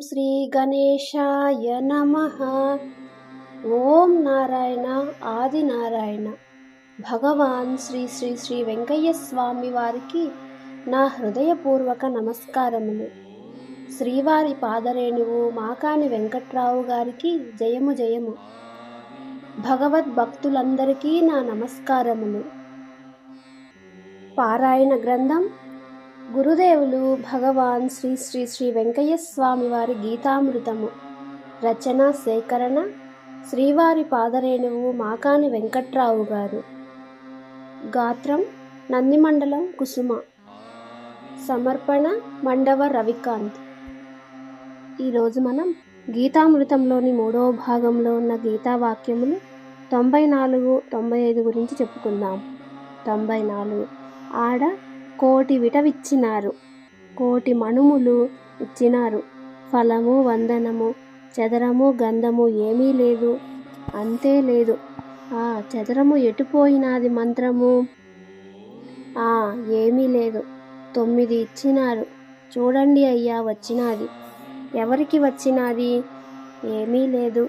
శ్రీ గణేశాయ నమః. ఓం నారాయణ ఆదినారాయణ. భగవాన్ శ్రీ శ్రీ శ్రీ వెంకయ్య స్వామి వారికి నా హృదయపూర్వక నమస్కారములు. శ్రీవారి పాదరేణువు మాకాని వెంకట్రావు గారికి జయము జయము. భగవద్భక్తులందరికీ నా నమస్కారములు. పారాయణ గ్రంథం గురుదేవులు భగవాన్ శ్రీ శ్రీ శ్రీ వెంకయ్య స్వామి వారి గీతామృతము. రచన సేకరణ శ్రీవారి పాదరేణువు మాకాని వెంకట్రావు గారు. గాత్రం నందిమండలం కుసుమ. సమర్పణ మండవ రవికాంత్. ఈరోజు మనం గీతామృతంలోని 3వ భాగంలో ఉన్న గీతావాక్యములు 94, 95 గురించి చెప్పుకుందాం. 94. ఆడ కోటి విటవిచ్చినారు, కోటి మణుములు ఇచ్చినారు, ఫలము వందనము చదరము గంధము ఏమీ లేదు, అంతే లేదు, ఆ చదరము ఎటుపోయినాది మంత్రము, ఏమీ లేదు, 9 ఇచ్చినారు, చూడండి అయ్యా వచ్చినాది, ఎవరికి వచ్చినాది, ఏమీ లేదు,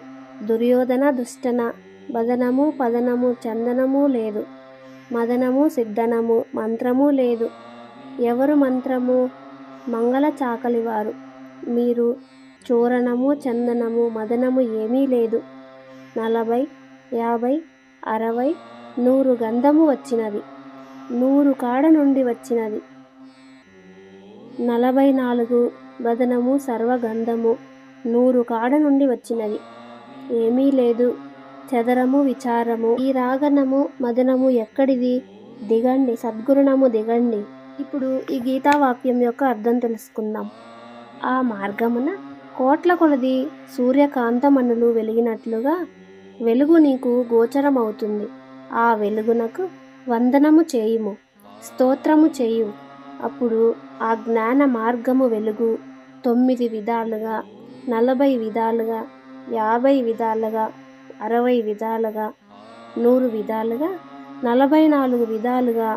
దుర్యోధన దుష్టన, బదనము పదనము చందనము లేదు, మదనము సిద్ధనము మంత్రము లేదు, ఎవరు మంత్రము, మంగళ చాకలివారు, మీరు చూరణము చందనము మదనము ఏమీ లేదు, 40, 50, 60, 100 గంధము వచ్చినది, 100 కాడ నుండి వచ్చినది, 44 బదనము సర్వగంధము 100 కాడ నుండి వచ్చినది, ఏమీ లేదు, చదరము విచారము, ఈ రాగనము మదనము ఎక్కడిది, దిగండి సద్గురునము దిగండి. ఇప్పుడు ఈ గీతావాక్యం యొక్క అర్థం తెలుసుకుందాం. ఆ మార్గమున కోట్ల కొలది సూర్యకాంతమణులు వెలిగినట్లుగా వెలుగు నీకు గోచరమవుతుంది. ఆ వెలుగునకు వందనము చేయుము, స్తోత్రము చేయు. అప్పుడు ఆ జ్ఞాన మార్గము వెలుగు 9 విధాలుగా, 40 విధాలుగా, 50 విధాలుగా, 60 విధాలుగా, 100 విధాలుగా, 44 విధాలుగా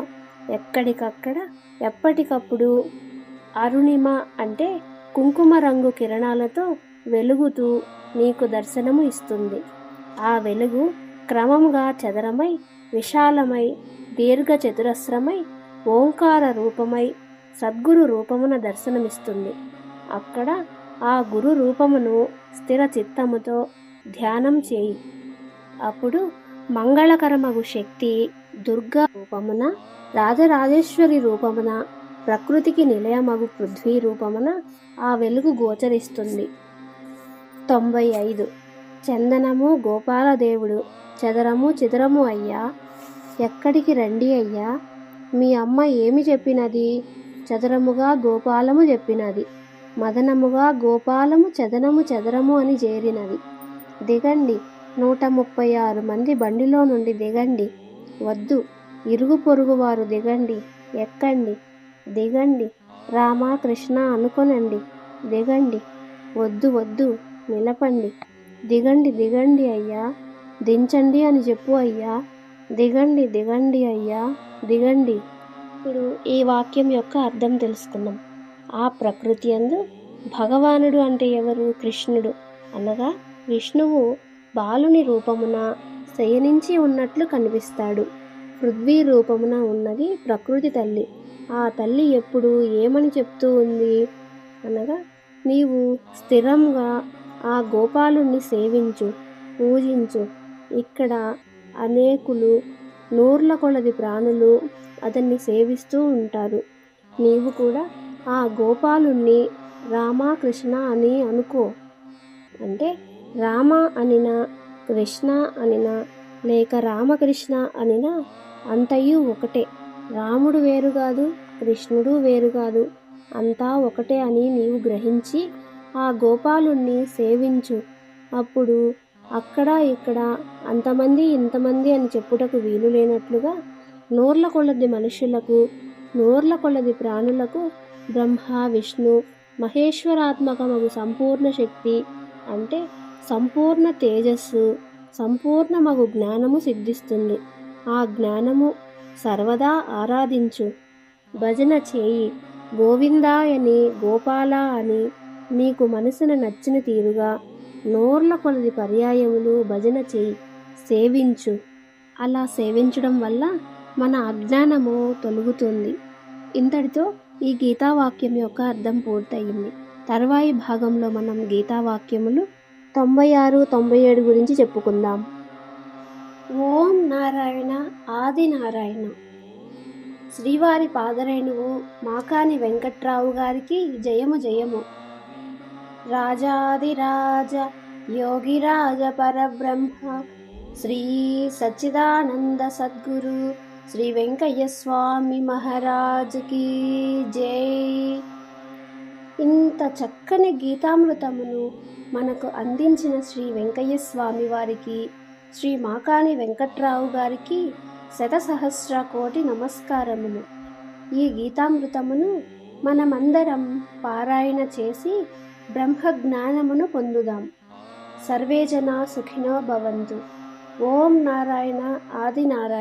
ఎక్కడికక్కడ ఎప్పటికప్పుడు అరుణిమ అంటే కుంకుమ రంగు కిరణాలతో వెలుగుతూ నీకు దర్శనము ఇస్తుంది. ఆ వెలుగు క్రమముగా చదరమై, విశాలమై, దీర్ఘ చతురస్రమై, ఓంకార రూపమై, సద్గురు రూపమున దర్శనమిస్తుంది. అక్కడ ఆ గురు రూపమును స్థిర చిత్తముతో ధ్యానం చేయి. అప్పుడు మంగళకరమగు శక్తి దుర్గా రూపమున, రాజరాజేశ్వరి రూపమున, ప్రకృతికి నిలయమగు పృథ్వీ రూపమున ఆ వెలుగు గోచరిస్తుంది. 95. చందనము గోపాలదేవుడు, చదరము చిదరము అయ్యా, ఎక్కడికి రండి అయ్యా, మీ అమ్మ ఏమి చెప్పినది, చదరముగా గోపాలము చెప్పినది, మదనముగా గోపాలము చదనము చదరము అని చేరినది, దిగండి 136 మంది బండిలో నుండి దిగండి, వద్దు ఇరుగు పొరుగు వారు దిగండి, ఎక్కండి, దిగండి, రామ కృష్ణ అనుకొనండి, దిగండి, వద్దు వద్దు నిలపండి, దిగండి దిగండి అయ్యా, దించండి అని చెప్పు అయ్యా, దిగండి దిగండి అయ్యా, దిగండి. ఇప్పుడు ఈ వాక్యం యొక్క అర్థం తెలుసుకుందాం. ఆ ప్రకృతి యందు భగవానుడు అంటే ఎవరు, కృష్ణుడు అనగా విష్ణువు బాలుని రూపమున శయనించి ఉన్నట్లు కనిపిస్తాడు. పృథ్వీ రూపమున ఉన్నది ప్రకృతి తల్లి. ఆ తల్లి ఎప్పుడు ఏమని చెప్తూ ఉంది అనగా, నీవు స్థిరంగా ఆ గోపాలుణ్ణి సేవించు, పూజించు. ఇక్కడ అనేకులు 100ల కొలది ప్రాణులు అతన్ని సేవిస్తూ ఉంటారు. నీవు కూడా ఆ గోపాలుణ్ణి రామకృష్ణ అని అనుకో. అంటే రామ అనినా, కృష్ణ అనినా, లేక రామకృష్ణ అనినా అంతయు ఒకటే. రాముడు వేరు కాదు, కృష్ణుడు వేరు కాదు, అంతా ఒకటే అని నీవు గ్రహించి ఆ గోపాలుణ్ణి సేవించు. అప్పుడు అక్కడ ఇక్కడ అంతమంది ఇంతమంది అని చెప్పుటకు వీలు లేనట్లుగా 100ల కొలది మనుషులకు, 100ల కొలది ప్రాణులకు బ్రహ్మ విష్ణు మహేశ్వరాత్మకమగు సంపూర్ణ శక్తి అంటే సంపూర్ణ తేజస్సు, సంపూర్ణమగు జ్ఞానము సిద్ధిస్తుంది. ఆ జ్ఞానము సర్వదా ఆరాధించు, భజన చేయి, గోవిందాయని, గోపాల అని, నీకు మనసున నచ్చిన తీరుగా నోర్ల కొలది పర్యాయములు భజన చేయి, సేవించు. అలా సేవించడం వల్ల మన అజ్ఞానము తొలగుతుంది. ఇంతటితో ఈ గీతావాక్యం యొక్క అర్థం పూర్తయింది. తర్వాయి భాగంలో మనం గీతావాక్యములు 96, 97 గురించి చెప్పుకుందాం. ఓం నారాయణ ఆది నారాయణ. శ్రీవారి పాదరేణువు మాకాని వెంకట్రావు గారికి జయము జయము. రాజాదిరాజ యోగిరాజ పరబ్రహ్మ శ్రీ సచ్చిదానంద సద్గురు శ్రీ వెంకయ్య స్వామి మహారాజుకి జై. ఇంత చక్కని గీతామృతమును మనకు అందించిన శ్రీ వెంకయ్య స్వామి వారికి, శ్రీ మాకాని వెంకట్రావు గారికి శతసహస్ర కోటి నమస్కారములు. ఈ గీతామృతమును మనమందరం పారాయణ చేసి బ్రహ్మజ్ఞానమును పొందుదాం. సర్వే జనా సుఖినో భవంతు. ఓం నారాయణ ఆది నారాయణ.